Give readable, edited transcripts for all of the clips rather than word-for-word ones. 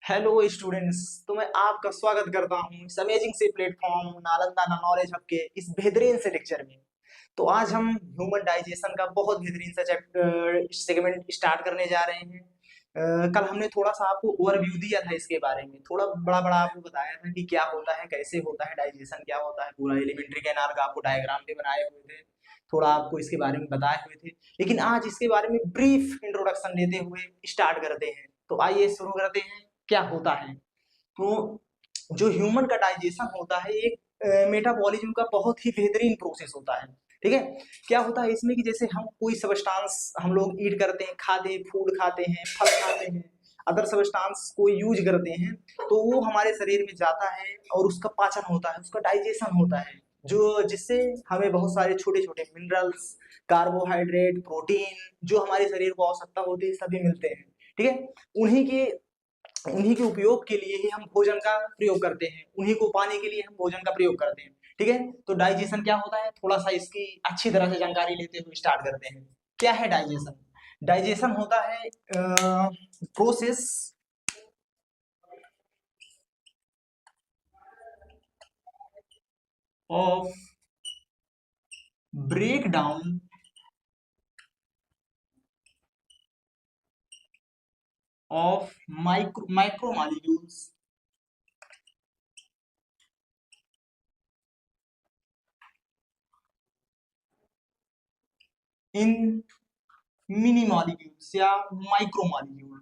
Hello students. तो मैं आपका स्वागत करता हूँ इस अमेजिंग से प्लेटफॉर्म नालंदा नॉलेज हब के इस बेहतरीन से लेक्चर में। तो आज हम ह्यूमन डाइजेशन का बहुत बेहतरीन सा चैप्टर सेगमेंट स्टार्ट करने जा रहे हैं। कल हमने थोड़ा सा आपको ओवरव्यू दिया था इसके बारे में, थोड़ा बड़ा बड़ा आपको बताया था कि क्या होता है, कैसे होता है डाइजेशन, क्या होता है, पूरा एलिमेंट्री कैनाल का आपको डायग्राम भी बनाए हुए थे, थोड़ा आपको इसके बारे में बताए हुए थे। लेकिन आज इसके बारे में ब्रीफ इंट्रोडक्शन देते हुए स्टार्ट करते हैं। तो आइए शुरू करते हैं। क्या होता है? तो जो ह्यूमन का डाइजेशन होता है एक मेटाबॉलिज्म का बहुत ही बेहतरीन प्रोसेस होता है। ठीक है। क्या होता है इसमें कि जैसे हम कोई सब्सटेंस हम लोग ईट करते हैं, खाते फूड खाते हैं, फल खाते हैं, अदर सब्सटेंस को यूज करते हैं, तो वो हमारे शरीर में जाता है और उसका पाचन होता है, उसका डाइजेशन होता है, जो जिससे हमें बहुत सारे छोटे छोटे मिनरल्स, कार्बोहाइड्रेट, प्रोटीन जो हमारे शरीर को आवश्यकता होती है सभी मिलते हैं। ठीक है। उन्हीं के उन्हीं के उपयोग के लिए ही हम भोजन का प्रयोग करते हैं, उन्हीं को पाने के लिए हम भोजन का प्रयोग करते हैं। ठीक है। तो डाइजेशन क्या होता है, थोड़ा सा इसकी अच्छी तरह से जानकारी लेते हुए स्टार्ट करते हैं। क्या है डाइजेशन? डाइजेशन होता है process of break down of micromolecules in mini molecules या माइक्रोमॉलिक्यूल।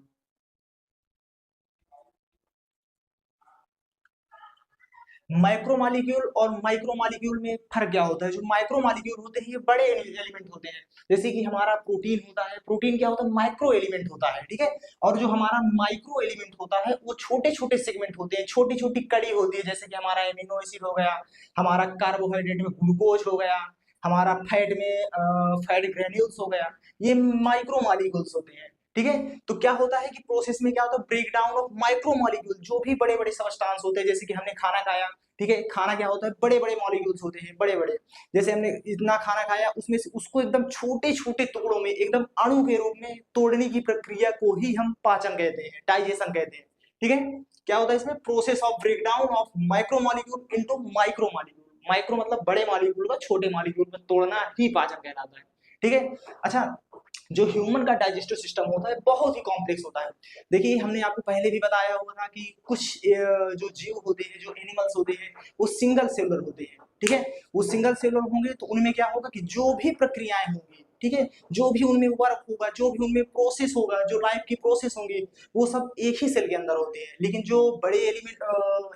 माइक्रोमॉलिक्यूल और माइक्रोमॉलिक्यूल में फर्क क्या होता है? जो माइक्रोमॉलिक्यूल होते हैं ये बड़े एलिमेंट होते हैं, जैसे कि हमारा प्रोटीन होता है। प्रोटीन क्या होता है? माइक्रो एलिमेंट होता है। ठीक है। और जो हमारा माइक्रो एलिमेंट होता है वो छोटे छोटे सेगमेंट होते हैं, छोटी छोटी कड़ी होती है, जैसे कि हमारा एमिनो एसिड हो गया, हमारा कार्बोहाइड्रेट में ग्लूकोज हो गया, हमारा फैट में फैट ग्रेन्यूल्स हो गया। ये माइक्रो मॉलिक्यूल्स होते हैं। ठीक है। तो क्या होता है कि प्रोसेस में क्या होता है, break down of micro molecule, जो भी बड़े बड़े सब्सटेंस होते हैं, जैसे कि हमने खाना खाया। ठीक है। खाना क्या होता है? बड़े बड़े मॉलिक्यूल्स होते हैं, बड़े बड़े। जैसे हमने इतना खाना खाया, उसमें से उसको एकदम छोटे छोटे टुकड़ों में, एकदम अणु के रूप में तोड़ने की प्रक्रिया को ही हम पाचन कहते हैं, डाइजेशन कहते हैं। ठीक है। क्या होता है इसमें? Process of break down of micro molecule into micro molecule. Micro मतलब बड़े मॉलिक्यूल का छोटे मॉलिक्यूल में तोड़ना ही पाचन कहलाता है। ठीक है। अच्छा, जो ह्यूमन का डाइजेस्टिव सिस्टम होता है बहुत ही कॉम्प्लेक्स होता है। देखिए, हमने आपको पहले भी बताया हुआ था कि कुछ जो जीव होते हैं, जो एनिमल्स होते हैं, वो सिंगल सेलुलर होते हैं। ठीक है। वो सिंगल सेलुलर होंगे तो उनमें क्या होगा कि जो भी प्रक्रियाएं होंगी, ठीक है, जो भी उनमें वर्क होगा, जो भी उनमें प्रोसेस होगा, जो लाइफ की प्रोसेस होंगी, वो सब एक ही सेल के अंदर होते हैं। लेकिन जो बड़े एलिमेंट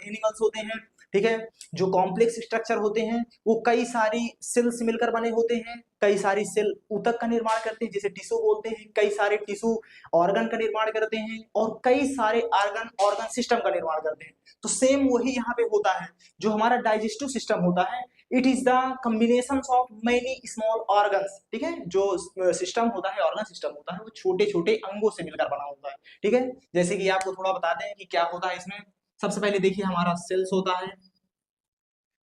एनिमल्स होते हैं, ठीक है, जो कॉम्प्लेक्स स्ट्रक्चर होते हैं, वो कई सारी सेल्स मिलकर बने होते हैं। कई सारी सेल ऊतक का निर्माण करते हैं, जिसे टिश्यू बोलते हैं। कई सारे टिश्यू ऑर्गन का निर्माण करते हैं, और कई सारे ऑर्गन ऑर्गन सिस्टम का निर्माण करते हैं। तो सेम वही यहाँ पे होता है। जो हमारा डाइजेस्टिव सिस्टम होता है, it is the combination of many small organs. ठीक है। जो सिस्टम होता है, ऑर्गन सिस्टम होता है, वो छोटे छोटे अंगों से मिलकर बना होता है। ठीक है। जैसे कि आपको थोड़ा बताते हैं कि क्या होता है इसमें। सबसे पहले देखिए, हमारा सेल्स होता है।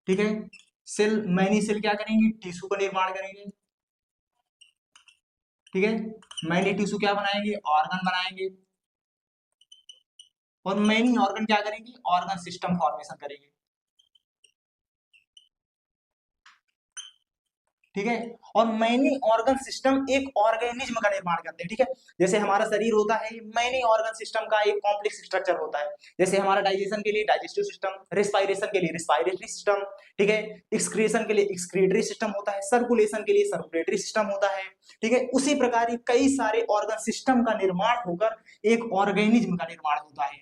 ठीक है। सेल, मैनी सेल क्या करेंगे? टिश्यू का निर्माण करेंगे। ठीक है। मैनी टिश्यू क्या बनाएंगे? ऑर्गन बनाएंगे। और मैनी ऑर्गन क्या करेंगे? ऑर्गन सिस्टम फॉर्मेशन करेंगे। ठीक है। और मैनी ऑर्गन सिस्टम एक ऑर्गेनिज्म का निर्माण करते हैं। ठीक है। जैसे हमारा शरीर होता है, मैनी ऑर्गन सिस्टम का एक कॉम्प्लेक्स स्ट्रक्चर होता है। जैसे हमारा डाइजेशन के लिए डाइजेस्टिव सिस्टम, रेस्पिरेशन के लिए रेस्पिरेटरी सिस्टम, ठीक है, एक्सक्रीशन के लिए एक्सक्रीटरी सिस्टम होता है, सर्कुलेशन के लिए सर्कुलेटरी सिस्टम होता है। ठीक है। उसी प्रकार कई सारे ऑर्गन सिस्टम का निर्माण होकर एक ऑर्गेनिज्म का निर्माण होता है।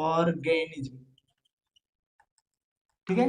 ऑर्गेनिज्म। ठीक है।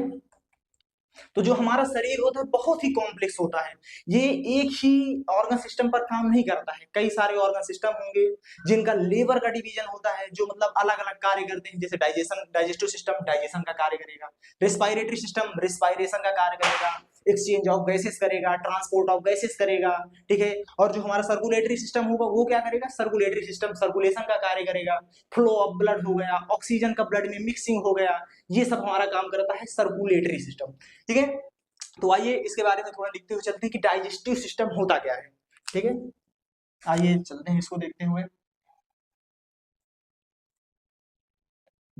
तो जो हमारा शरीर होता है बहुत ही कॉम्प्लेक्स होता है। ये एक ही ऑर्गन सिस्टम पर काम नहीं करता है, कई सारे ऑर्गन सिस्टम होंगे जिनका लेबर का डिवीजन होता है, जो मतलब अलग अलग कार्य करते हैं। जैसे डाइजेशन, डाइजेस्टिव सिस्टम डाइजेशन का कार्य करेगा। रेस्पिरेटरी सिस्टम रेस्पिरेशन का कार्य करेगा। एक्सचेंज ऑफ गैसेस करेगा, ट्रांसपोर्ट ऑफ गैसेस करेगा। ठीक है। और जो हमारा सर्कुलेटरी सिस्टम होगा वो क्या करेगा? सर्कुलेटरी सिस्टम सर्कुलेशन का कार्य करेगा। फ्लो ऑफ ब्लड हो गया, ऑक्सीजन का ब्लड में मिक्सिंग हो गया, ये सब हमारा काम करता है सर्कुलेटरी सिस्टम। ठीक है। तो आइए इसके बारे में थोड़ा लिखते हुए चलते हैं कि डाइजेस्टिव सिस्टम होता क्या है। ठीक है। आइए चलते हैं इसको देखते हुए।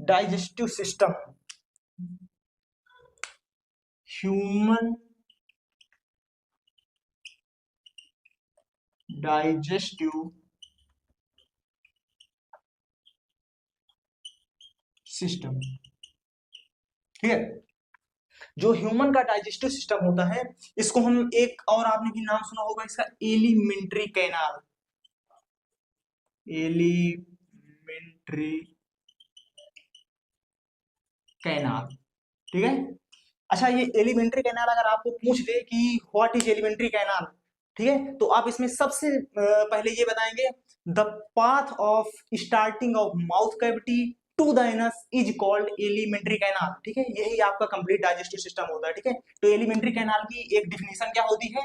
Digestive system, human digestive system, ठीक है। जो ह्यूमन का डाइजेस्टिव सिस्टम होता है, इसको हम एक और आपने भी नाम सुना होगा इसका, एलिमेंट्री कैनाल, एलिमेंट्री कैनाल, ठीक है। अच्छा, ये एलिमेंट्री कैनाल अगर आपको पूछ दे कि व्हाट इज एलिमेंट्री कैनाल, ठीक है, तो आप इसमें सबसे पहले ये बताएंगे, the path of starting of mouth cavity to the anus is called elementary canal, ठीक है। यही आपका कंप्लीट डाइजेस्टिव सिस्टम होता है, ठीक है। तो एलिमेंट्री कैनाल की एक डिफिनेशन क्या होती है,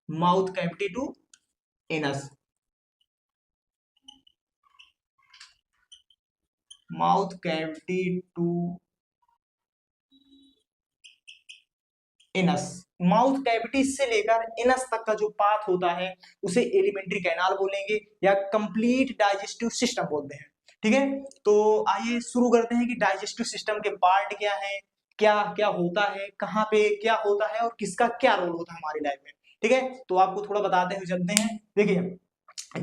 mouth cavity to anus, mouth cavity to anus, mouth cavity से लेकर इनस तक का जो पाथ होता है उसे एलिमेंट्री कैनाल बोलेंगे या कंप्लीट डाइजेस्टिव सिस्टम बोलते हैं, ठीक है। तो आइए शुरू करते हैं कि डाइजेस्टिव सिस्टम के पार्ट क्या है, क्या क्या होता है, कहाँ पे क्या होता है और किसका क्या रोल होता है हमारी लाइफ में, ठीक है। तो आपको थोड़ा बताते हुए चलते हैं। देखिए,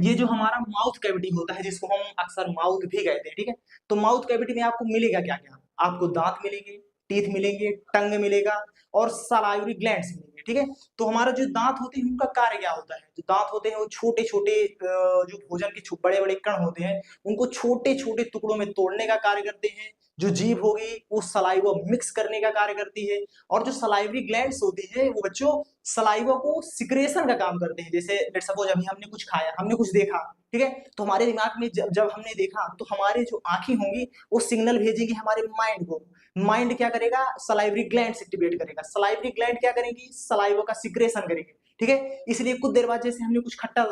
ये जो हमारा माउथ कैविटी होता है जिसको हम अक्सर माउथ भी कहते हैं, ठीक है। तो माउथ कैविटी में आपको मिलेगा क्या क्या, आपको दांत मिलेंगे, टीथ मिलेंगे, टंग मिलेगा और सलाइवरी ग्लैंड्स मिलेंगे, ठीक है। तो हमारा जो दांत होते हैं उनका कार्य क्या होता है, जो दांत होते हैं वो छोटे छोटे जो भोजन के बड़े बड़े कण होते हैं उनको छोटे छोटे टुकड़ों में तोड़ने का कार्य करते हैं। जो जीभ होगी वो सलाइवा मिक्स करने का कार्य करती है, और जो सलाइवरी ग्लैंड्स होती है वो बच्चों सलाइवा को सिक्रेशन का काम करते हैं। जैसे लेट सपोज अभी हमने कुछ खाया, हमने कुछ देखा, ठीक है, तो हमारे दिमाग में जब हमने देखा तो हमारे जो आंखें होंगी वो सिग्नल भेजेंगी हमारे माइंड को, माइंड क्या करेगा, सलाइवरी ग्लैंड एक्टिवेट करेगा, सलाइवरी ग्लैंड क्या करेंगी, सलाइवा का सिक्रेशन करेंगे, ठीक है। इसलिए कुछ देर बाद जैसे हमने कुछ खट्टा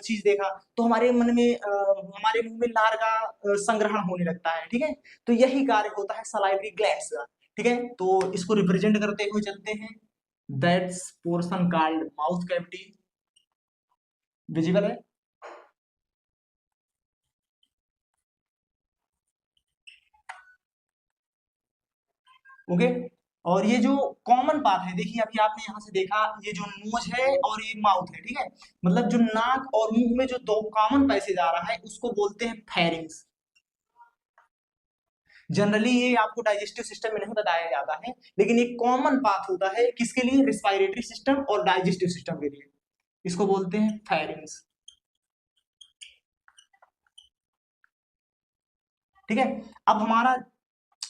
चीज देखा तो हमारे मन में हमारे मुंह में लार का संग्रहण होने लगता है, ठीक है। तो यही कार्य होता है सलाइवरी ग्लैंड्स का, ठीक है। तो इसको रिप्रेजेंट करते हुए चलते हैं, that's portion called mouth cavity, visible है, ओके। और ये जो कॉमन पाथ है, देखिए अभी आपने यहां से देखा, ये जो नोज है और ये माउथ है, ठीक है, मतलब जो नाक और मुंह में जो दो कॉमन पैसेज आ रहा है उसको बोलते हैं फेरिंग्स। जनरली ये आपको डाइजेस्टिव सिस्टम में नहीं बताया जाता है, लेकिन एक कॉमन पाथ होता है किसके लिए, रिस्पायरेटरी सिस्टम और डाइजेस्टिव सिस्टम के लिए, इसको बोलते हैं फेरिंग्स, ठीक है। अब हमारा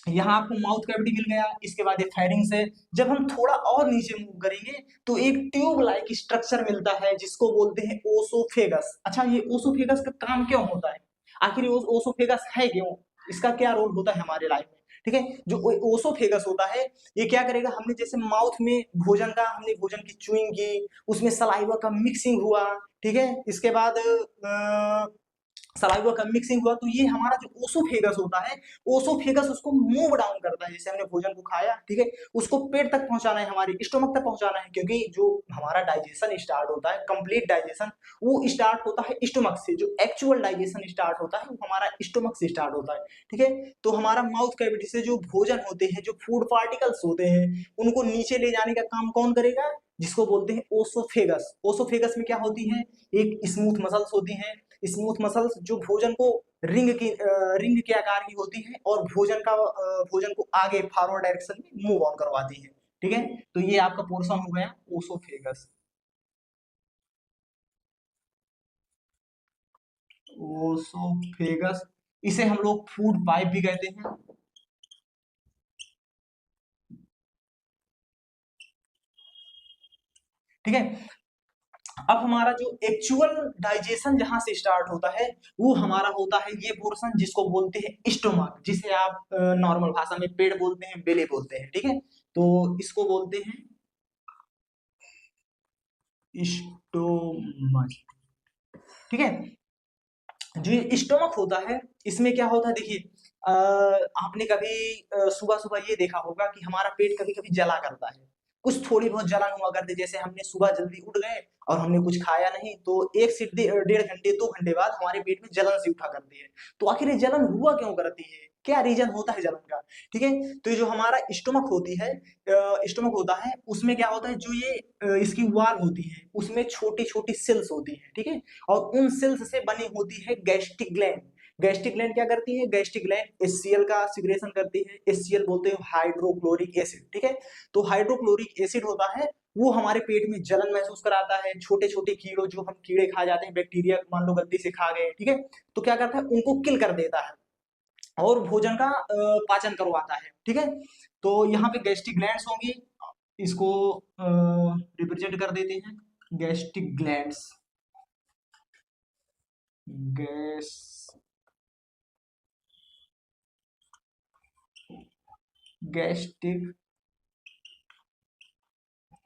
यहाँ आपको माउथ कैविटी मिल गया, इसके बाद ये फेरिंग्स है। जब हम थोड़ा और नीचे मूव करेंगे तो एक ट्यूब लाइक स्ट्रक्चर मिलता है जिसको बोलते हैं ओसोफेगस। अच्छा, ये ओसोफेगस का काम क्यों होता है, आखिर ओसोफेगस है क्यों, इसका क्या रोल होता है हमारे लाइफ में, ठीक है। जो ओसोफेगस होता है ये क्या करेगा, हमने जैसे माउथ में हमने भोजन की च्यूइंग की, उसमें सलाइवा का मिक्सिंग हुआ, ठीक है, इसके बाद सलाइवा का मिक्सिंग हुआ, तो ये हमारा जो ओसोफेगस होता है, ओसोफेगस उसको मूव डाउन करता है, जैसे हमने भोजन को खाया, ठीक है, उसको पेट तक पहुंचाना है, हमारे स्टोमक तक पहुंचाना है, क्योंकि जो हमारा डाइजेशन स्टार्ट होता है, कंप्लीट डाइजेशन वो स्टार्ट होता है स्टोमक से, जो एक्चुअल डाइजेशन स्टार्ट होता है वो हमारा स्टोमक से स्टार्ट होता है, ठीक है। तो हमारा माउथ कैविटी से जो भोजन होते हैं, जो फूड पार्टिकल्स होते हैं, उनको नीचे ले जाने का काम कौन करेगा, जिसको बोलते हैं ओसोफेगस। ओसोफेगस में क्या होती है, एक स्मूथ मसल्स होती हैं, स्मूथ मसल्स जो भोजन को रिंग के आकार की होती है और भोजन को आगे फॉरवर्ड डायरेक्शन में मूव ऑन करवाती है, ठीक है। तो ये आपका पोर्शन हो गया ओसोफेगस, ओसोफेगस, इसे हम लोग फूड पाइप भी कहते हैं, ठीक है। अब हमारा जो एक्चुअल डाइजेशन जहां से स्टार्ट होता है वो हमारा होता है ये पोर्शन जिसको बोलते हैं स्टोमक, जिसे आप नॉर्मल भाषा में पेट बोलते हैं, बेले बोलते हैं, ठीक है। तो इसको बोलते हैं स्टोमच, ठीक है। जो ये स्टोमक होता है इसमें क्या होता है, देखिए आपने कभी सुबह सुबह ये देखा होगा कि हमारा पेट कभी कभी जला करता है, कुछ थोड़ी बहुत जलन हुआ करती, जैसे हमने सुबह जल्दी उठ गए और हमने कुछ खाया नहीं तो 1 से 1.5 घंटे 2 घंटे बाद हमारे पेट में जलन सी उठा करती है। तो आखिर ये जलन हुआ क्यों करती है, क्या रीजन होता है जलन का, ठीक है। तो ये जो हमारा स्टोमक होती है, स्टोमक होता है, उसमें क्या होता है, जो ये इसकी वॉल होती है उसमें छोटी छोटी सेल्स होती है, ठीक है। और उन सेल्स से बनी होती है गैस्ट्रिक ग्लैंड। गैस्ट्रिक ग्लैंड क्या करती है, गैस्ट्रिक ग्लैंड HCl का सिक्रेशन करती है। HCl बोलते हैं हाइड्रोक्लोरिक एसिड, ठीक है। तो हाइड्रोक्लोरिक एसिड होता है, वो हमारे पेट में जलन महसूस कराता है। छोटे छोटे कीड़ों, जो हम कीड़े खा जाते हैं, बैक्टीरिया मान लो गलती से खा गए, ठीक है, तो क्या करता है, उनको किल कर देता है और भोजन का पाचन करवाता है, ठीक है। तो यहाँ पे गैस्ट्रिक ग्लैंड्स होंगी, इसको रिप्रेजेंट कर देते हैं, gastric glands, gas gastric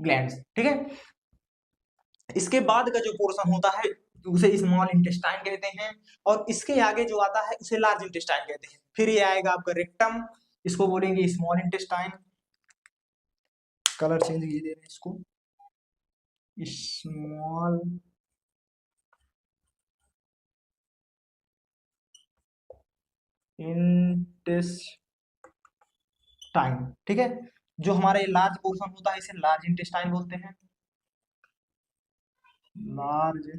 glands, ठीक है। इसके बाद का जो पोर्शन होता है उसे स्मॉल इंटेस्टाइन कहते हैं, और इसके आगे जो आता है उसे लार्ज इंटेस्टाइन कहते हैं। फिर ये आएगा आपका रेक्टम, इसको बोलेंगे स्मॉल इंटेस्टाइन। कलर चेंज कीजिए इसको, स्मॉल इंटेस्टाइन, ठीक है। जो हमारा ये लार्ज पोर्शन होता है इसे लार्ज इंटेस्टाइन बोलते हैं, लार्ज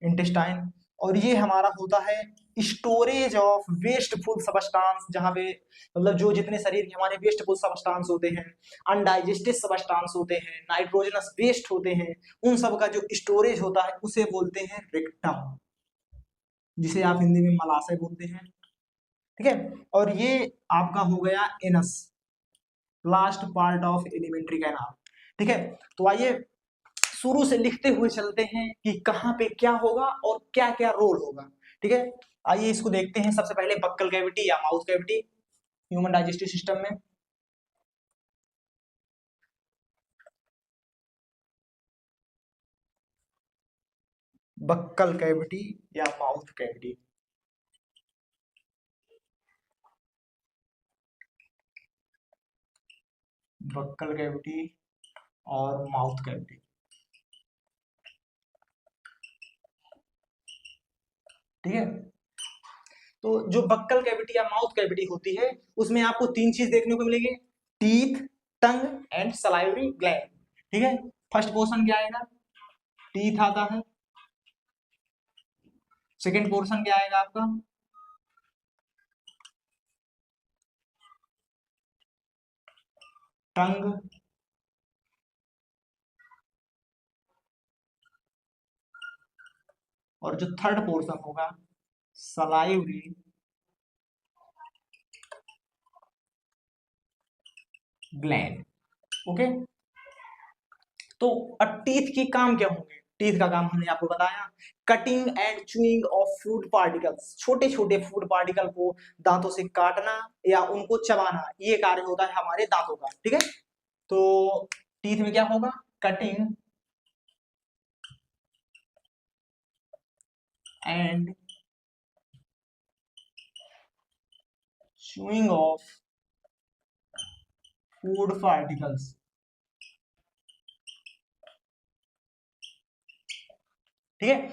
इंटेस्टाइन। और ये हमारा होता है स्टोरेज ऑफ वेस्टफुल सबस्टांस, जहां पे मतलब जो जितने शरीर के हमारे वेस्टफुल सबस्टांस होते हैं, अनडाइजेस्टेड सबस्टांस होते हैं, नाइट्रोजनस वेस्ट होते हैं, उन सब का जो स्टोरेज होता है उसे बोलते हैं रेक्टम, जिसे आप हिंदी में मलाशय बोलते हैं, ठीक है। और ये आपका हो गया anus, last part of elementary canal, ठीक है। तो आइए शुरू से लिखते हुए चलते हैं कि कहाँ पे क्या होगा और क्या क्या रोल होगा, ठीक है। आइए इसको देखते हैं। सबसे पहले बक्कल कैविटी या mouth cavity human digestive system में। बक्कल कैविटी या माउथ कैविटी, बक्कल कैविटी और माउथ कैविटी, ठीक है। तो जो बक्कल कैविटी या माउथ कैविटी होती है उसमें आपको तीन चीज देखने को मिलेगी, teeth, tongue and salivary gland, ठीक है। फर्स्ट पोर्शन क्या आएगा, टीथ आता है। सेकेंड पोर्शन क्या आएगा आपका, टंग। और जो थर्ड पोर्शन होगा सलाइवरी ग्लैंड, ओके। तो टीथ की काम क्या होंगे, टीथ का काम हमने आपको बताया, cutting and chewing of food particles, छोटे छोटे फूड पार्टिकल को दांतों से काटना या उनको चबाना, ये कार्य होता है हमारे दांतों का, ठीक है। तो टीथ में क्या होगा, cutting and chewing of food particles, ठीक है।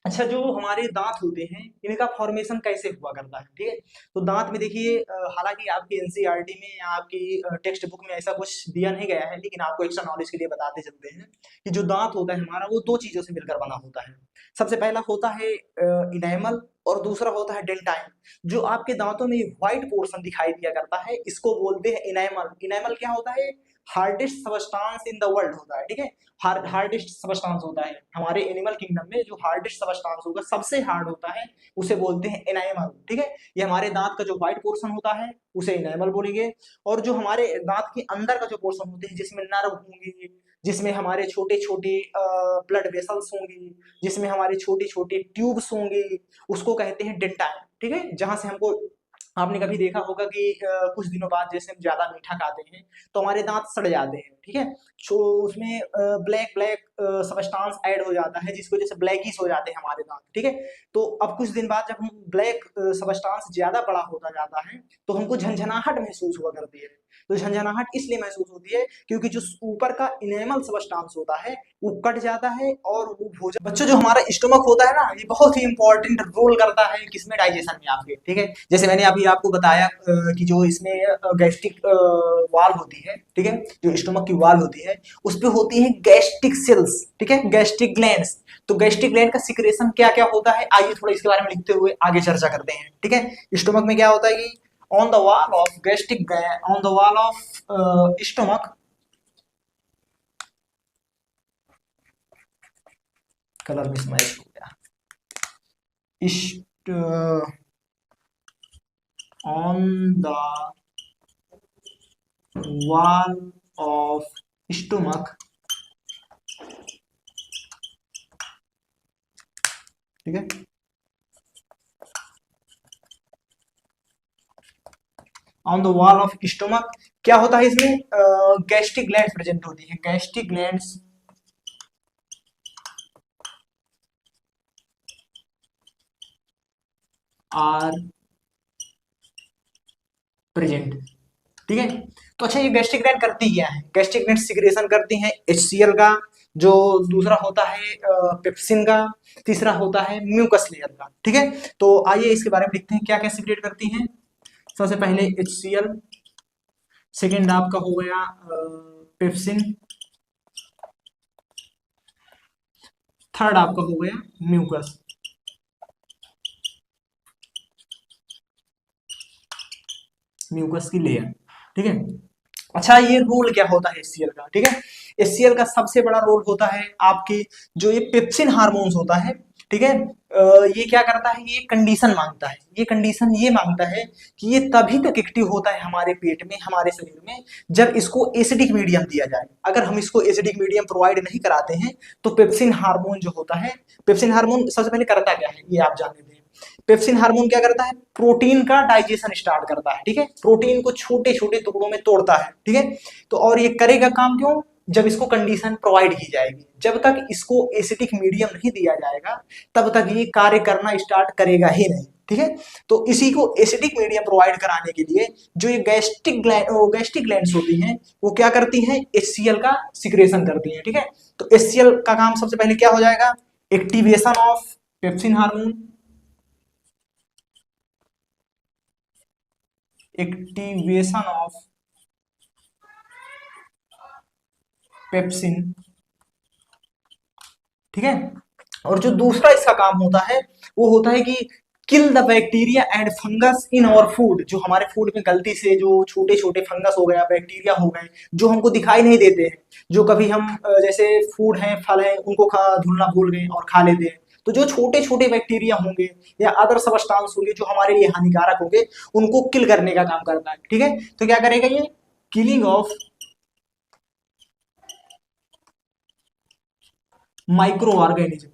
अच्छा, जो हमारे दांत होते हैं इनका फॉर्मेशन कैसे हुआ करता है, ठीक है। तो दांत में देखिए, हालांकि आपकी एनसीईआरटी में या आपकी टेक्स्ट बुक में ऐसा कुछ दिया नहीं गया है, लेकिन आपको एक्स्ट्रा नॉलेज के लिए बताते चलते हैं कि जो दांत होता है हमारा वो दो चीजों से मिलकर बना होता है। सबसे पहला होता है इनेमल और दूसरा होता है डेंटाइन। जो आपके दांतों में व्हाइट पोर्शन दिखाई दिया करता है इसको बोलते हैं इनेमल। इनेमल क्या होता है, hardest substance in the world होता है, ठीक है। हार्डेस्ट सबस्टांस होता है हमारे एनिमल किंगडम में, जो हार्डेस्ट सबस्टांस होगा, सबसे हार्ड होता है, उसे बोलते हैं एनाइमल, ठीक है। ये हमारे दांत का जो व्हाइट पोर्शन होता है उसे एनाइमल बोलेंगे। और जो हमारे दांत के अंदर का जो पोर्शन होते हैं, जिसमें नर्व होंगे, जिसमें हमारे छोटे छोटे ब्लड वेसल्स होंगी, जिसमें हमारे छोटे छोटे ट्यूब्स होंगे, उसको कहते हैं डेंटाइन, ठीक है। जहां से हमको, आपने कभी देखा होगा कि कुछ दिनों बाद जैसे हम ज्यादा मीठा खाते हैं तो हमारे दांत सड़ जाते हैं, ठीक ठीक है। तो उसमें ब्लैक ब्लैक सबस्टांस ऐड हो जाता है, जिसकी वजह से ब्लैकिश हो जाते हैं हमारे दांत, ठीक है। तो अब कुछ दिन बाद जब हम ब्लैक सबस्टांस ज्यादा बड़ा होता जाता है तो हमको झंझनाहट महसूस हुआ करती है। तो झंझनाहट इसलिए महसूस होती है क्योंकि जो ऊपर का इनेमल सबस्टांस होता है वो कट जाता है और वो भोजन, बच्चों जो हमारा स्टोमक होता है ना, ये बहुत ही इंपॉर्टेंट रोल करता है किसमें, डाइजेशन में आपके, ठीक है। जैसे मैंने अभी आपको बताया कि जो इसमें गैस्ट्रिक वाल होती है, ठीक है, जो स्टोमक की वाल होती है उस पे होती है गैस्ट्रिक सेल्स, ठीक है, गैस्ट्रिक ग्लैंड्स। तो गैस्ट्रिक ग्लैंड का सिक्रेशन क्या क्या होता है, आइए थोड़ा इसके बारे में लिखते हुए आगे चर्चा करते हैं, ठीक है। स्टोमक में क्या होता है कि on the wall of gastric on the wall of stomach, colour mismatch हो गया, on the wall of stomach, ठीक है। On the wall of stomach क्या होता है, इसमें गैस्ट्रिक ग्लैंड्स प्रेजेंट होती है, गैस्ट्रिक ग्लैंड्स आर प्रेजेंट, ठीक है। तो अच्छा, ये गैस्ट्रिक ग्लैंड करती क्या है, गैस्ट्रिक ग्लैंड सिक्रेशन करती है HCl का, जो दूसरा होता है पेप्सिन का, तीसरा होता है म्यूकस लेयर का, ठीक है। तो आइए इसके बारे में लिखते हैं क्या क्या सिक्रेट करती हैं। सबसे पहले HCl, सेकेंड आपका हो गया पेप्सिन, थर्ड आपका हो गया म्यूकस, म्यूकस की लेयर, ठीक है। अच्छा, ये रोल क्या होता है HCl का, ठीक है। HCl का सबसे बड़ा रोल होता है आपके जो ये पेप्सिन हार्मोन्स होता है, ठीक है। ये क्या करता है, ये कंडीशन मांगता है, ये कंडीशन ये मांगता है कि ये तभी तक एक्टिव होता है हमारे पेट में, हमारे शरीर में, जब इसको एसिडिक मीडियम दिया जाए। अगर हम इसको एसिडिक मीडियम प्रोवाइड नहीं कराते हैं तो पेप्सिन हार्मोन जो होता है, पेप्सिन हार्मोन सबसे पहले करता क्या है ये आप जान लेते हैं। पेप्सिन हार्मोन क्या करता है, प्रोटीन का डाइजेशन स्टार्ट करता है, ठीक है, प्रोटीन को छोटे छोटे टुकड़ों में तोड़ता है, ठीक है। तो और ये करेगा काम क्यों, जब इसको कंडीशन प्रोवाइड की जाएगी। जब तक इसको एसिडिक मीडियम नहीं दिया जाएगा तब तक ये कार्य करना स्टार्ट करेगा ही नहीं, ठीक है। तो इसी को एसिडिक मीडियम प्रोवाइड कराने के लिए जो ये गैस्ट्रिक ग्लैंड्स होती हैं वो क्या करती हैं, HCl का सिक्रेशन करती हैं, ठीक है। तो HCl का काम सबसे पहले क्या हो जाएगा, activation of pepsin hormone, activation of pepsin, ठीक है। और जो दूसरा इसका काम होता है वो होता है कि kill the bacteria and fungus in our food. जो हमारे फूड में गलती से जो छोटे छोटे फंगस हो गया, बैक्टीरिया हो गए, जो हमको दिखाई नहीं देते हैं, जो कभी हम जैसे फूड हैं, फल हैं, उनको धुलना भूल गए और खा लेते हैं, तो जो छोटे छोटे बैक्टीरिया होंगे या अदर सबस्टांस होंगे जो हमारे लिए हानिकारक होंगे, उनको किल करने का काम करता है, ठीक है। तो क्या करेगा ये, killing of micro organism,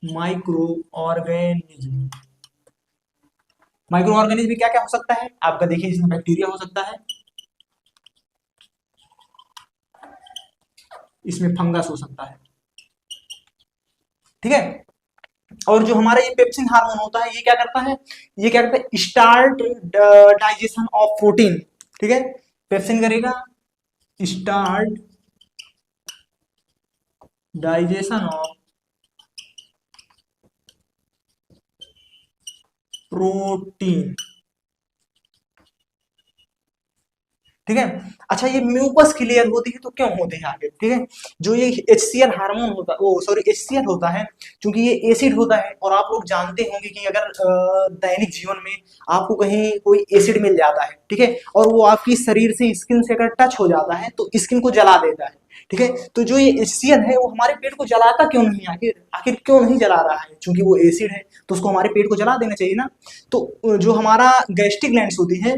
micro organism, micro organism में क्या क्या हो सकता है आपका, देखिए इसमें बैक्टीरिया हो सकता है, इसमें फंगस हो सकता है, ठीक है। और जो हमारा ये पेप्सिन हार्मोन होता है ये क्या करता है, ये क्या करता है, स्टार्ट डाइजेशन ऑफ प्रोटीन, ठीक है। पेप्सिन करेगा स्टार्ट डाइजेशन ऑफ प्रोटीन, ठीक है। अच्छा, ये म्यूकस की लेयर होती है तो क्यों होते हैं आगे, ठीक है। जो ये HCl हार्मोन होता है, वो सॉरी HCl होता है, क्योंकि ये एसिड होता है और आप लोग जानते होंगे कि अगर दैनिक जीवन में आपको कहीं कोई एसिड मिल जाता है, ठीक है, और वो आपकी शरीर से स्किन से अगर टच हो जाता है तो स्किन को जला देता है, ठीक है। तो जो ये HCl है वो हमारे पेट को जलाता क्यों नहीं, आखिर आखिर क्यों नहीं जला रहा है, क्योंकि वो एसिड है तो उसको हमारे पेट को जला देना चाहिए ना। तो जो हमारा गैस्ट्रिक ग्लैंड्स होती है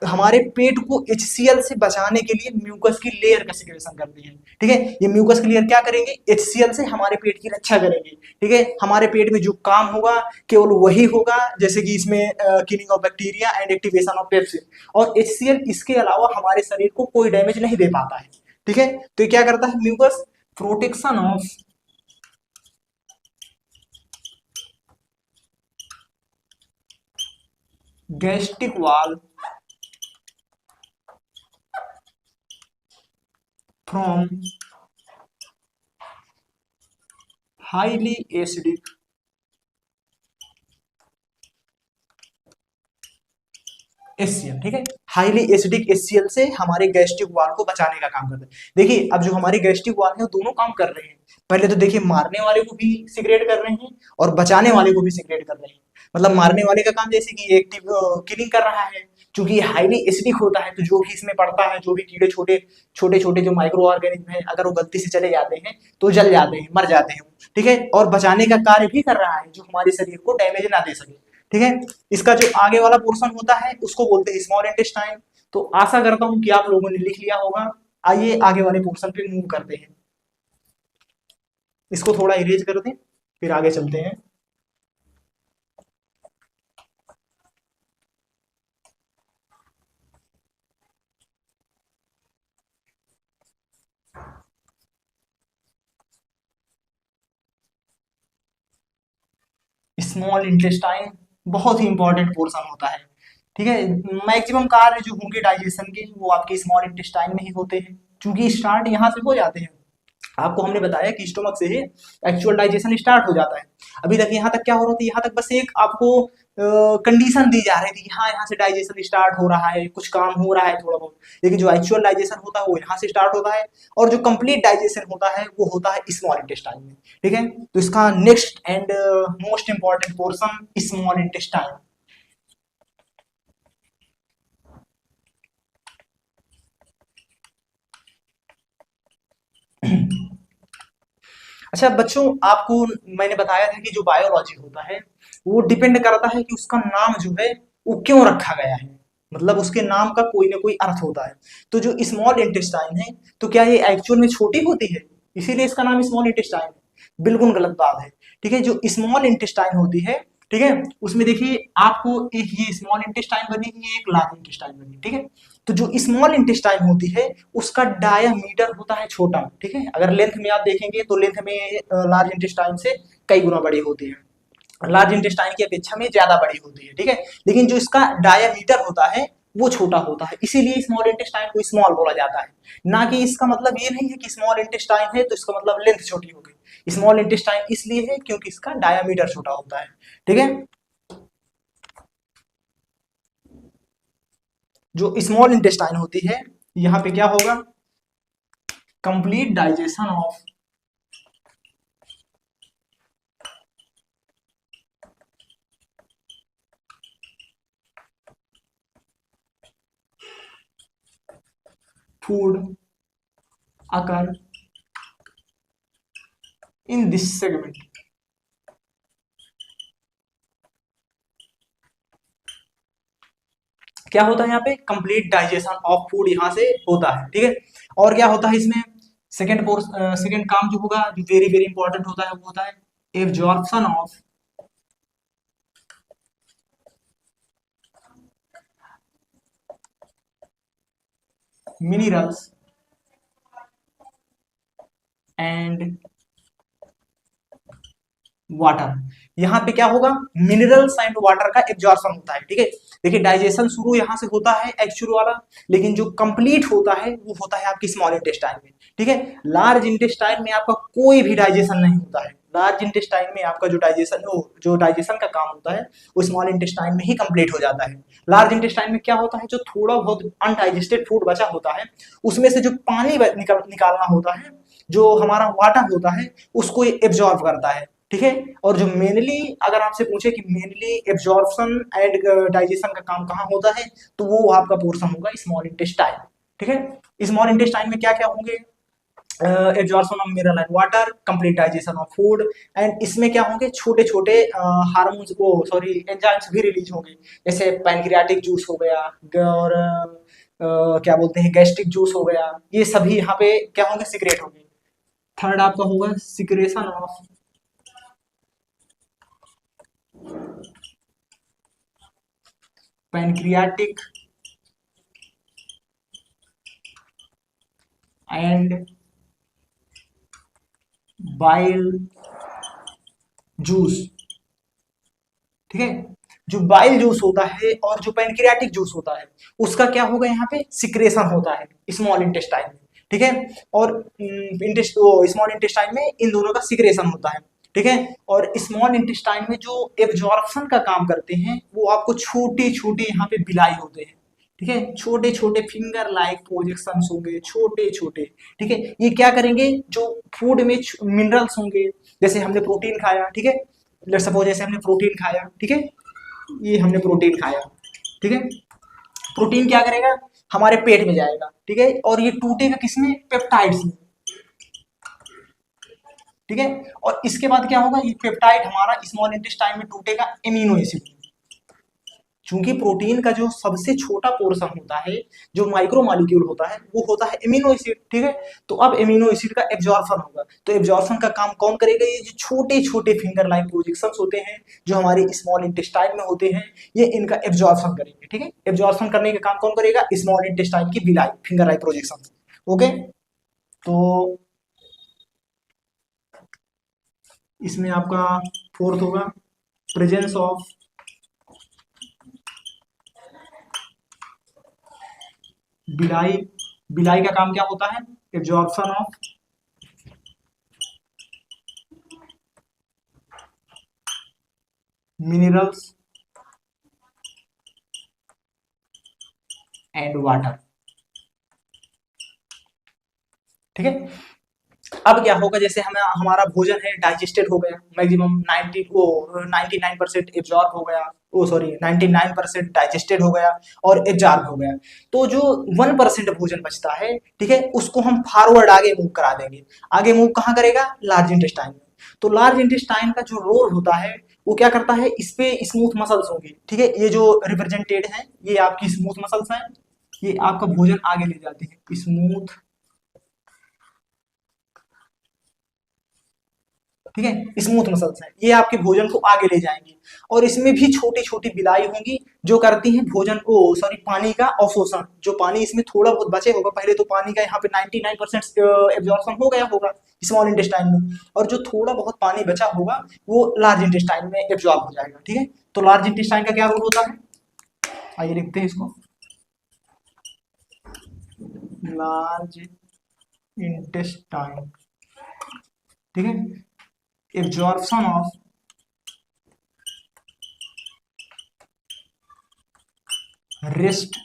हमारे पेट को HCl से बचाने के लिए म्यूकस की लेयर का सिक्रेशन करती है। ठीक है, ये म्यूकस की लेयर क्या करेंगे, HCl से हमारे पेट की रक्षा करेंगे। ठीक है, हमारे पेट में जो काम होगा केवल वही होगा, जैसे कि इसमें killing of bacteria and activation of pepsin. और HCl इसके अलावा हमारे शरीर को कोई डैमेज नहीं दे पाता है। ठीक है, तो ये क्या करता है mucus, protection of gastric wall from highly acidic HCl। ठीक है, हाईली एसिडिक HCl से हमारे गैस्ट्रिक वॉल को बचाने का काम करता है। देखिए अब जो हमारे गैस्ट्रिक वॉल है वो दोनों काम कर रहे हैं। पहले तो देखिए मारने वाले को भी सिक्रेट कर रहे हैं और बचाने वाले को भी सिक्रेट कर रहे हैं। मतलब मारने वाले का काम जैसे कि एक्टिव किलिंग कर रहा है, क्योंकि ये हाईली एसिडिक होता है तो जो भी इसमें पड़ता है, जो भी कीड़े छोटे छोटे छोटे जो माइक्रो ऑर्गेनिज्म है, अगर वो गलती से चले जाते हैं तो जल जाते हैं, मर जाते हैं। ठीक है, और बचाने का कार्य भी कर रहा है जो हमारे शरीर को डैमेज ना दे सके। ठीक है, इसका जो आगे वाला पोर्शन होता है उसको बोलते हैं स्मॉल इंटेस्टाइन। तो आशा करता हूं कि आप लोगों ने लिख लिया होगा। आइए आगे वाले पोर्शन पे मूव करते हैं। इसको थोड़ा इरेज कर दें फिर आगे चलते हैं। स्मॉल इंटेस्टाइन बहुत ही इंपॉर्टेंट पोर्शन होता है। ठीक है, मैक्सिमम कार्य जो होंगे डाइजेशन के वो आपके स्मॉल इंटेस्टाइन में ही होते हैं, क्योंकि स्टार्ट यहाँ से हो जाते हैं। आपको हमने बताया कि स्टोमक से ही एक्चुअल डाइजेशन स्टार्ट हो जाता है। अभी तक यहाँ तक क्या हो रहा था, यहाँ तक बस एक आपको कंडीशन दी जा रही थी कि हाँ यहाँ से डाइजेशन स्टार्ट हो रहा है, कुछ काम हो रहा है थोड़ा बहुत, लेकिन जो एक्चुअल डाइजेशन होता है वो यहाँ से स्टार्ट होता है और जो कंप्लीट डाइजेशन होता है वो होता है स्मॉल इंटेस्टाइन में। ठीक है, तो इसका next and most important portion small intestine. अच्छा बच्चों, आपको मैंने बताया था कि जो बायोलॉजी होता है वो डिपेंड करता है कि उसका नाम जो है वो क्यों रखा गया है, मतलब उसके नाम का कोई ना कोई अर्थ होता है। तो जो स्मॉल इंटेस्टाइन है तो क्या ये एक्चुअल में छोटी होती है इसीलिए इसका नाम स्मॉल इंटेस्टाइन है? बिल्कुल गलत बात है। ठीक है, जो स्मॉल इंटेस्टाइन होती है, ठीक है, उसमें देखिए आपको एक ये स्मॉल इंटेस्टाइन बनी, ये एक लार्ज इंटेस्टाइन बनी। ठीक है, तो जो स्मॉल इंटेस्टाइन होती है उसका डायामीटर होता है छोटा। ठीक है, अगर लेंथ में आप देखेंगे तो लेंथ में लार्ज इंटेस्टाइन से कई गुना बड़ी होती है, लार्ज इंटेस्टाइन की अपेक्षा में ज्यादा बड़ी होती है। ठीक है, लेकिन जो इसका डायामीटर होता है वो छोटा होता है, इसीलिए स्मॉल इंटेस्टाइन को स्मॉल बोला जाता है। ना कि इसका मतलब ये नहीं है कि स्मॉल इंटेस्टाइन है तो इसका मतलब लेंथ छोटी होगी। स्मॉल इंटेस्टाइन इसलिए है क्योंकि इसका डायामीटर छोटा होता है। ठीक है, जो स्मॉल इंटेस्टाइन होती है यहाँ पे क्या होगा, complete digestion of food occur in this segment. क्या होता है यहाँ पे, कंप्लीट डाइजेशन ऑफ फूड यहाँ से होता है। ठीक है, और क्या होता है इसमें, सेकेंड काम जो होगा जो वेरी वेरी इंपॉर्टेंट होता है वो होता है absorption of minerals and water. यहाँ पे क्या होगा, मिनरल्स एंड वाटर का एब्जॉर्प्शन होता है। ठीक है, देखिए डाइजेशन शुरू यहाँ से होता है एक्चुअल वाला, लेकिन जो कंप्लीट होता है वो होता है आपकी स्मॉल इंटेस्टाइन में। ठीक है, लार्ज इंटेस्टाइन में आपका कोई भी डाइजेशन नहीं होता है। लार्ज इंटेस्टाइन में आपका जो डाइजेशन का काम होता है वो स्मॉल इंटेस्टाइन में ही कंप्लीट हो जाता है। लार्ज इंटेस्टाइन में क्या होता है, जो थोड़ा बहुत अनडाइजेस्टेड फूड बचा होता है उसमें से जो पानी निकालना होता है, जो हमारा वाटर होता है उसको ये एब्जॉर्ब करता है। ठीक है, और जो मेनली अगर आपसे पूछे कि मेनली एब्जॉर्प्शन एंड डाइजेशन का काम कहाँ होता है तो वो आपका पोर्शन होगा स्मॉल इंटेस्टाइन। ठीक है, स्मॉल इंटेस्टाइन में क्या क्या होंगे, absorption of mineral and water, complete digestion of food. And इसमें क्या होंगे, छोटे छोटे हार्मोन्स वो सॉरी एंजाइम्स भी रिलीज होंगे, जैसे पैनक्रियाटिक जूस हो गया और क्या बोलते हैं गैस्ट्रिक जूस हो गया, ये सभी यहाँ पे क्या होंगे, सीक्रेट होंगे। थर्ड आपका होगा secretion of pancreatic and bile juice. ठीक है, जो बाइल जूस होता है और जो पैनक्रियाटिक जूस होता है उसका क्या होगा, यहाँ पे सिक्रेशन होता है स्मॉल इंटेस्टाइन में। ठीक है, और स्मॉल इंटेस्टाइन में इन दोनों का सिक्रेशन होता है। ठीक है, और स्मॉल इंटेस्टाइन में जो एब्जॉर्प्शन का काम करते हैं वो आपको छोटे छोटे यहाँ पे बिलाई होते हैं। ठीक है, छोटे छोटे फिंगर लाइक प्रोजेक्शंस होंगे, छोटे छोटे। ठीक है, ये क्या करेंगे, जो फूड में मिनरल्स होंगे, जैसे हमने प्रोटीन खाया, ठीक है, लेट्स सपोज जैसे हमने प्रोटीन खाया, ठीक है, ये हमने प्रोटीन खाया, ठीक है, प्रोटीन क्या करेगा, हमारे पेट में जाएगा, ठीक है, और ये टूटेगा किसमें, पेप्टाइड्स में। ठीक है, और इसके बाद क्या होगा, ये पेप्टाइड हमारा स्मॉल इंटेस्टाइन में टूटेगा एमिनो एसिड में। चूंकि प्रोटीन का जो सबसे छोटा पोर्शन होता है, जो माइक्रो मॉलिक्यूल होता है, वो होता है एमिनो एसिड। ठीक है, तो अब एमिनो एसिड का एब्जॉर्प्शन होगा, तो एब्जॉर्प्शन का काम कौन करेगा, ये जो छोटे छोटे फिंगर लाइक प्रोजेक्शंस होते हैं जो हमारे स्मॉल इंटेस्टाइन में होते हैं, ये इनका एब्जॉर्प्शन करेंगे। ठीक है, एब्जॉर्प्शन करने का काम कौन करेगा, स्मॉल इंटेस्टाइन की बिलाई, फिंगर लाइक प्रोजेक्शन। ओके, तो इसमें आपका फोर्थ होगा प्रेजेंस ऑफ बिलाई। बिलाई का काम क्या होता है, absorption of minerals and water. ठीक है, अब क्या होगा, जैसे हमें हमारा भोजन है डाइजेस्टेड हो गया, मैक्सिमम 99% एब्जॉर्ब हो गया, ओ सॉरी 99% डाइजेस्टेड हो गया और एब्जॉर्ब हो गया, तो जो 1% भोजन बचता है, ठीक है, उसको हम फॉरवर्ड आगे मूव करा देंगे। आगे मूव कहाँ करेगा, लार्ज इंटेस्टाइन में। तो लार्ज इंटेस्टाइन का जो रोल होता है वो क्या करता है, इस पे स्मूथ मसल्स होंगी। ठीक है, ये जो रिप्रेजेंटेड है ये आपकी स्मूथ मसल्स हैं, ये आपका भोजन आगे ले जाते हैं, स्मूथ। ठीक है, स्मूथ मसल्स हैं, ये आपके भोजन को आगे ले जाएंगी। और इसमें भी छोटी छोटी बिलाई होंगी जो करती हैं भोजन को सॉरी पानी का अवशोषण। जो पानी इसमें थोड़ा बहुत बचे होगा, पहले तो पानी का यहाँ पे 99% एब्जॉर्प्शन हो गया होगा स्मॉल इंटेस्टाइन में, और जो थोड़ा बहुत पानी बचा होगा वो लार्ज इंटेस्टाइन में एब्जॉर्ब हो जाएगा। ठीक है, तो लार्ज इंटेस्टाइन का क्या रोल होता है, आइए लिखते हैं इसको, लार्ज इंटेस्टाइन। ठीक है, एब्जॉर्प्शन ऑफ रेस्ट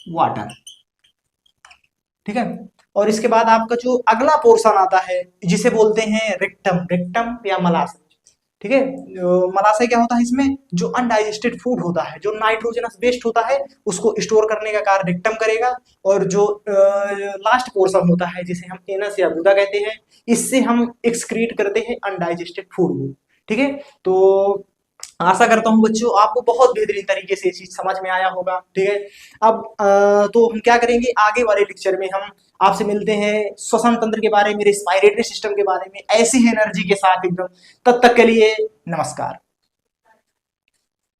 वाटर। ठीक है, और इसके बाद आपका जो अगला पोर्शन आता है जिसे बोलते हैं रेक्टम, रेक्टम या मलाशय। ठीक है, मलाशय क्या होता है, इसमें जो अनडाइजेस्टेड फूड होता है, जो नाइट्रोजनस वेस्ट होता है, उसको स्टोर करने का कार्य रेक्टम करेगा। और जो लास्ट पोर्शन होता है जिसे हम एनस या गुदा कहते हैं, इससे हम एक्सक्रीट करते हैं अनडाइजेस्टेड फूड को। ठीक है, तो आशा करता हूँ बच्चों आपको बहुत बेहतरीन तरीके से ये चीज समझ में आया होगा। ठीक है, अब तो हम क्या करेंगे, आगे वाले लेक्चर में हम आपसे मिलते हैं श्वसन तंत्र के बारे में, रेस्पिरेटरी सिस्टम के बारे में, ऐसी ही एनर्जी के साथ एकदम। तब तक के लिए नमस्कार।